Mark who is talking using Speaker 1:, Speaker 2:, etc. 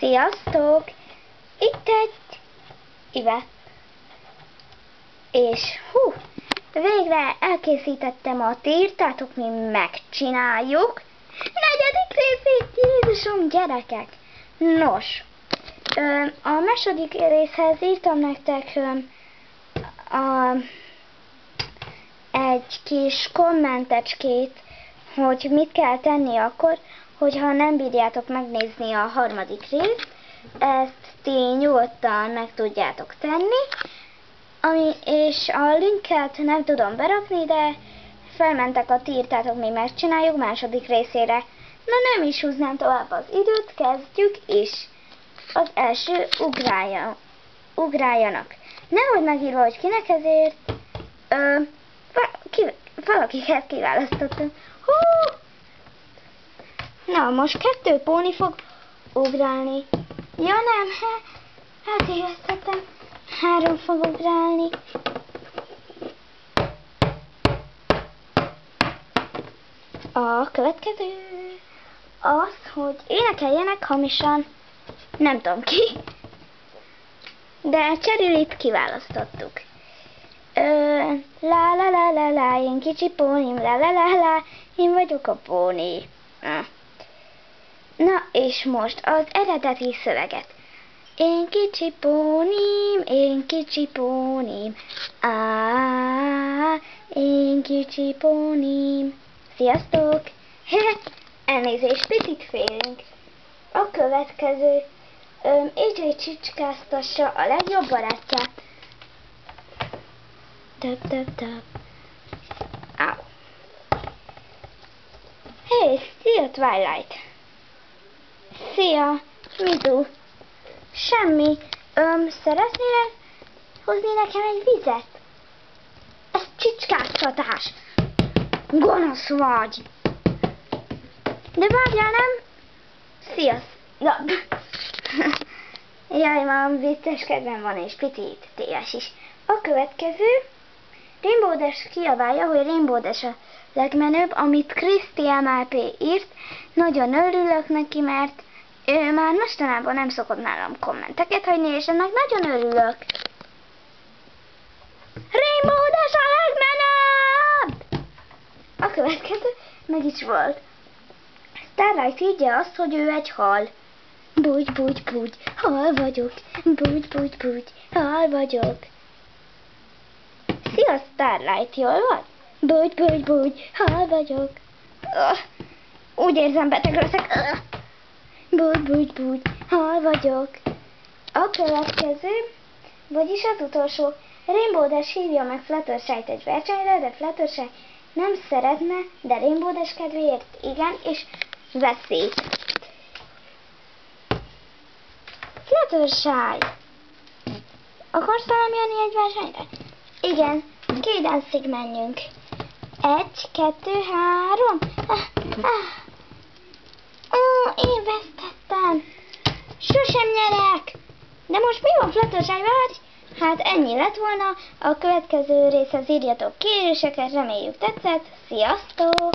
Speaker 1: Sziasztok! Itt egy Ive. És végre elkészítettem a írtátok, mi megcsináljuk. 4. részét, Jézusom, gyerekek! Nos, a második részhez írtam nektek egy kis kommentecskét, hogy mit kell tenni akkor, hogyha nem bírjátok megnézni a harmadik részt. Ezt ti nyugodtan meg tudjátok tenni, és a linket nem tudom berakni, de felmentek a ti írtátok, mi megcsináljuk második részére. Na, nem is húznám tovább az időt, kezdjük is. Az első ugráljanak. Nehogy megírva, hogy kinek, ezért valakiket kiválasztottam. Na, most 2 póni fog ugrálni. Ja nem, hát éreztetem. 3 fog ugrálni. A következő az, hogy énekeljenek hamisan. Nem tudom ki. De Cserilit kiválasztottuk. La la la la la, én kicsi pónim, la la la la, én vagyok a póni. Na, és most az eredeti szöveget. Én kicsi pónim, én kicsi pónim. Sziasztok! Elnézést, picit félünk. A következő, AJ csicskáztassa a legjobb barátját. Töp. Au. Hey, szia Twilight! Szia, Mizu! Semmi. Szeretnél hozni nekem egy vizet? Ez csicskáztatás. Gonosz vagy. De várjál, nem? Sziasz. Ja. Jaj, már vicces kedvem van, és picit téves is. A következő, Rainbow Dash kiabálja, hogy Rainbow Dash a legmenőbb, amit Kriszti MLP írt. Nagyon örülök neki, mert ő már mostanában nem szokott nálam kommenteket hagyni, és ennek nagyon örülök. Rainbow Dash a legmenőbb! A következő meg is volt. Starlight írja azt, hogy ő egy hal. Búgy, hal vagyok. Búgy, hal vagyok. Szia Starlight, jól vagy? Búgy, hal vagyok. Úgy érzem, beteg leszek. Búgy, hal vagyok. A következő, vagyis az utolsó. Rainbow Dash hívja meg Fluttershy-t egy versenyre, de Fluttershy nem szeretne, de Rainbow Dash kedvéért igen, és veszi. Fluttershy, akarsz velem jönni egy versenyre? Igen, Cadence-ig menjünk. 1, 2, 3. Én vesztettem. Sosem nyerek. De most mi van, Fluttershy, várj? Hát ennyi lett volna. A következő részhez írjatok kéréseket, reméljük tetszett. Sziasztok!